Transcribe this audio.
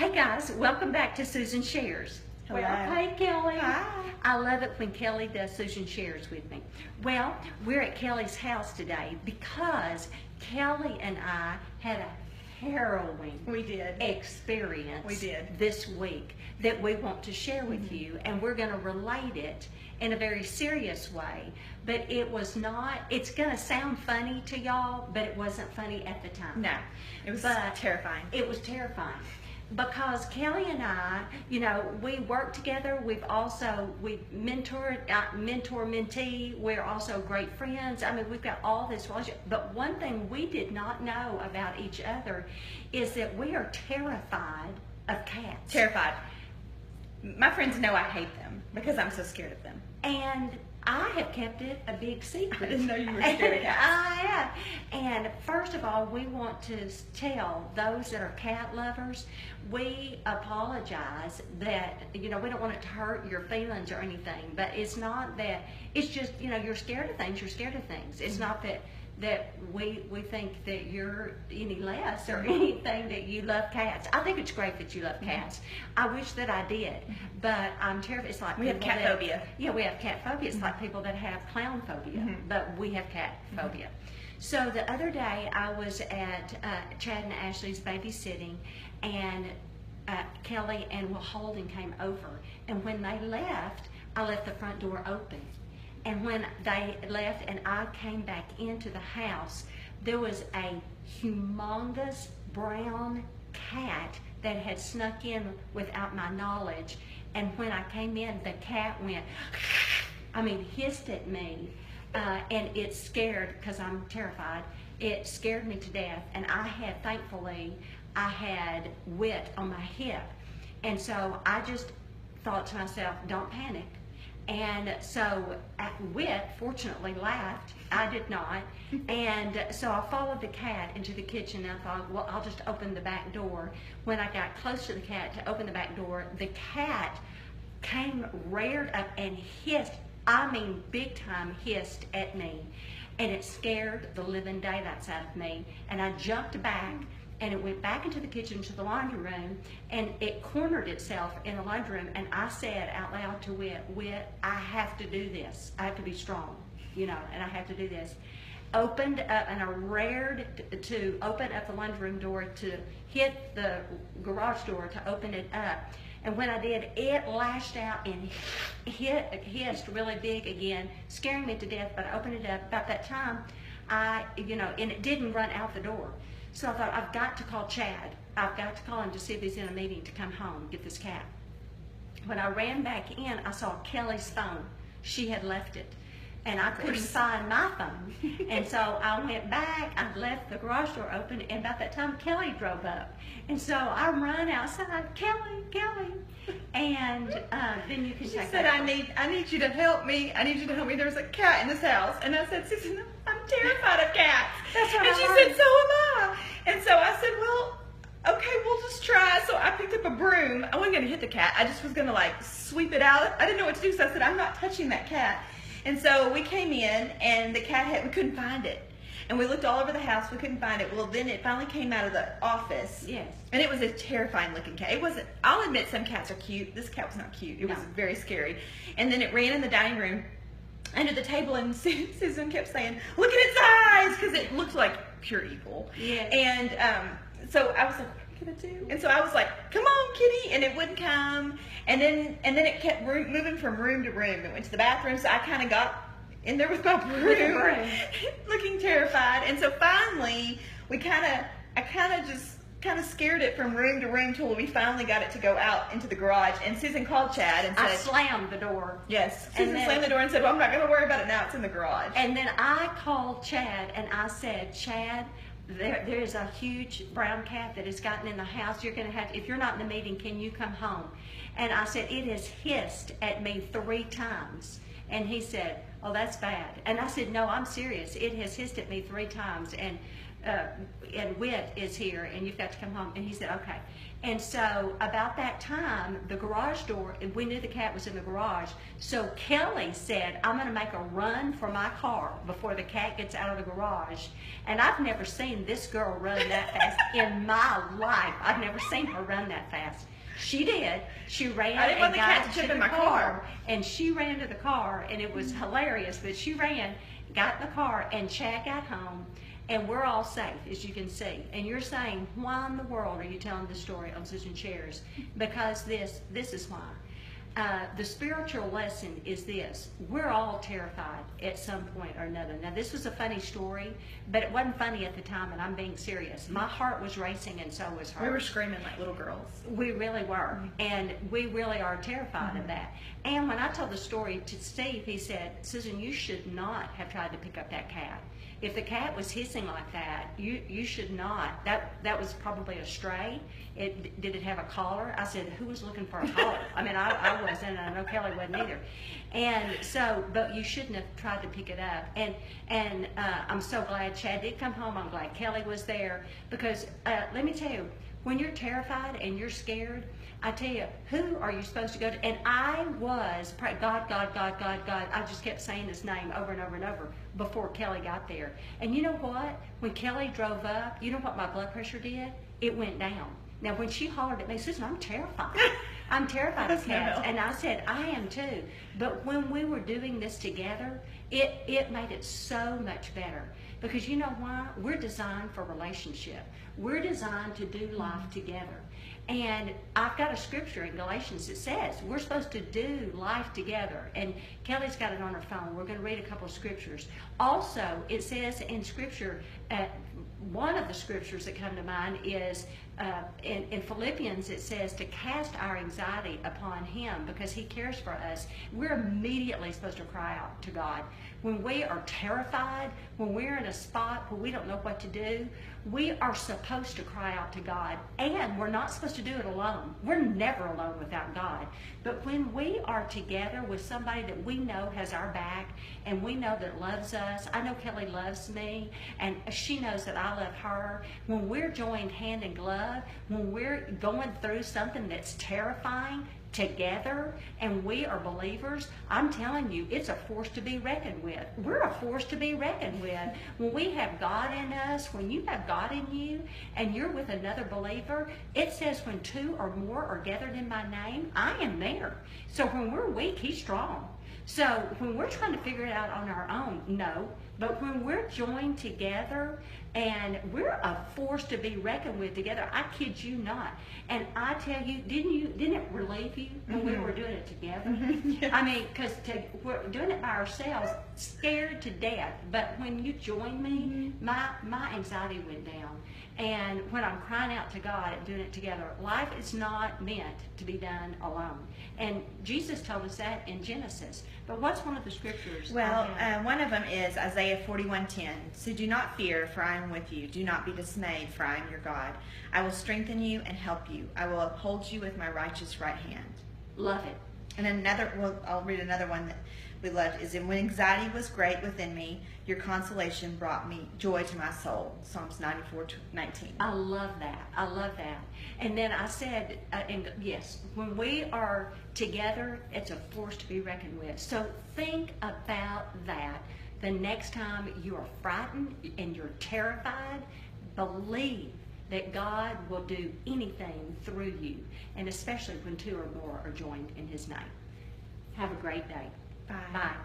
Hey guys, welcome back to Susan Shares. Hello. Well, hey Kelly. Hi. I love it when Kelly does Susan Shares with me. Well, we're at Kelly's house today because Kelly and I had a harrowing experience this week that we want to share with you, and we're going to relate it in a very serious way, but it's going to sound funny to y'all, but it wasn't funny at the time. No, it was terrifying. It was terrifying because Kelly and I, we work together. We've mentor, mentee. We're also great friends. I mean, we've got all this relationship. But one thing we did not know about each other is that we are terrified of cats. Terrified. My friends know I hate them because I'm so scared of them. And I have kept it a big secret. I didn't know you were scared of cats. I have. And first of all, we want to tell those that are cat lovers, we apologize that, we don't want it to hurt your feelings or anything, but it's not that, it's just, you're scared of things, It's not that we think that you're any less or anything, that you love cats. I think it's great that you love cats. I wish that I did, but I'm terrified. It's like we have cat phobia. Yeah, we have cat phobia. It's like people that have clown phobia, but we have cat phobia. So the other day I was at Chad and Ashley's babysitting, and Kelly and Will Holden came over, and when they left, I left the front door open. And when they left and I came back into the house, there was a humongous brown cat that had snuck in without my knowledge. And when I came in, the cat went, hissed at me. And it scared, because I'm terrified, it scared me to death. And thankfully, I had Wit on my hip. And so I just thought to myself, don't panic. And so Wit fortunately laughed. I did not. And so I followed the cat into the kitchen, and I thought, well, I'll just open the back door. When I got close to the cat to open the back door, the cat came reared up and hissed, big time hissed at me. And it scared the living daylights out of me. And I jumped back, and it went back into the kitchen to the laundry room, and it cornered itself in the laundry room, and I said out loud to Wit, I have to do this. I have to be strong, and I have to do this. Opened up, and I rared to open up the laundry room door to hit the garage door to open it up. And when I did, it lashed out and hissed really big again, scaring me to death, but I opened it up. About that time, and it didn't run out the door. So I thought, I've got to call Chad. I've got to call him to see if he's in a meeting to come home, get this cat. When I ran back in, I saw Kelly's phone. She had left it. And I couldn't find my phone. And so I went back, I left the garage door open, and about that time, Kelly drove up. And so I run outside, Kelly. And then you can She take said, I need you to help me. I need you to help me. There's a cat in this house. And I said, Susan, I'm terrified of cats. That's what and she said, so am I. And so I said, well, okay, we'll just try. So I picked up a broom. I wasn't going to hit the cat. I just was going to sweep it out. I didn't know what to do, so I said, I'm not touching that cat. And so we came in, and the cat we couldn't find it. And we looked all over the house, we couldn't find it. Well, then it finally came out of the office. Yes. And it was a terrifying looking cat. It wasn't, I'll admit some cats are cute. This cat was not cute. It was very scary. And then it ran in the dining room under the table, and Susan kept saying, look at its eyes, because it looked like pure evil. Yes. And so I was like, what are we going to do? And so I was like, come on, kitty, and it wouldn't come. And then it kept moving from room to room. It went to the bathroom, so I kind of got in there with my broom, looking terrified. And so finally, I kind of just scared it from room to room till we finally got it to go out into the garage. And Susan called Chad and said, I slammed the door. Yes. Susan slammed the door and said, well, I'm not going to worry about it now. It's in the garage. And then I called Chad and I said, Chad, there is a huge brown cat that has gotten in the house. You're going to have, if you're not in the meeting, can you come home? And I said, it has hissed at me 3 times. And he said, oh, that's bad. And I said, no, I'm serious. It has hissed at me 3 times. And and Whit is here, and you've got to come home. And he said, okay. And so about that time, the garage door, we knew the cat was in the garage. So Kelly said, I'm going to make a run for my car before the cat gets out of the garage. And I've never seen this girl run that fast in my life. I've never seen her run that fast. She did. She ran I didn't want and the got cat to to jump the in my car. And she ran to the car, and it was hilarious. But she ran, got in the car, and Chad got home, and we're all safe, as you can see. And you're saying, why in the world are you telling this story on Susan Shares? Because this is why. The spiritual lesson is this: we're all terrified at some point or another. Now, this was a funny story, but it wasn't funny at the time, and I'm being serious. My heart was racing, and so was hers. We were screaming like little girls. We really were, and we really are terrified of that. And when I told the story to Steve, he said, Susan, you should not have tried to pick up that cat. If the cat was hissing like that, you should not. That was probably a stray. Did it have a collar? I said, who was looking for a collar? I mean, I wasn't, and I know Kelly wasn't either. And so, but you shouldn't have tried to pick it up. And I'm so glad Chad did come home. I'm glad Kelly was there, because let me tell you, when you're terrified and you're scared, I tell you, who are you supposed to go to? And I was, God, God, God, God, God. I just kept saying his name over and over and over before Kelly got there. And you know what? When Kelly drove up, you know what my blood pressure did? It went down. Now, when she hollered at me, Susan, I'm terrified. I'm terrified of cats. And I said, I am too. But when we were doing this together, it made it so much better. Because you know why? We're designed for relationship. We're designed to do life together. And I've got a scripture in Galatians that says we're supposed to do life together. And Kelly's got it on her phone. We're going to read a couple of scriptures. Also, it says in scripture, one of the scriptures that come to mind is in Philippians, it says to cast our anxiety upon him because he cares for us. We're immediately supposed to cry out to God. When we are terrified, when we're in a spot where we don't know what to do, we are supposed to cry out to God. And we're not supposed to do it alone. We're never alone without God. But when we are together with somebody that we know has our back and we know that loves us, I know Kelly loves me and she knows that I love her. When we're joined hand in glove, when we're going through something that's terrifying together and we are believers, I'm telling you, it's a force to be reckoned with. We're a force to be reckoned with. When we have God in us, when you have God in you and you're with another believer, it says when two or more are gathered in my name, I am there. So when we're weak, he's strong. So when we're trying to figure it out on our own, no. But when we're joined together and we're a force to be reckoned with together, I kid you not. And I tell you, didn't it relieve you when we were doing it together? Yeah. I mean, because we're doing it by ourselves, scared to death. But when you joined me, my anxiety went down. And when I'm crying out to God and doing it together, life is not meant to be done alone. And Jesus told us that in Genesis. But what's one of the scriptures? Well, one of them is Isaiah 41:10. So do not fear, for I am with you. Do not be dismayed, for I am your God. I will strengthen you and help you. I will uphold you with my righteous right hand. Love it. And another, well, I'll read another one that we loved, is, and when anxiety was great within me, your consolation brought me joy to my soul. Psalms 94:19. I love that. I love that. And then I said, yes, when we are together, it's a force to be reckoned with. So think about that. The next time you are frightened and you're terrified, believe that God will do anything through you, and especially when two or more are joined in his name. Have a great day. Bye. Bye.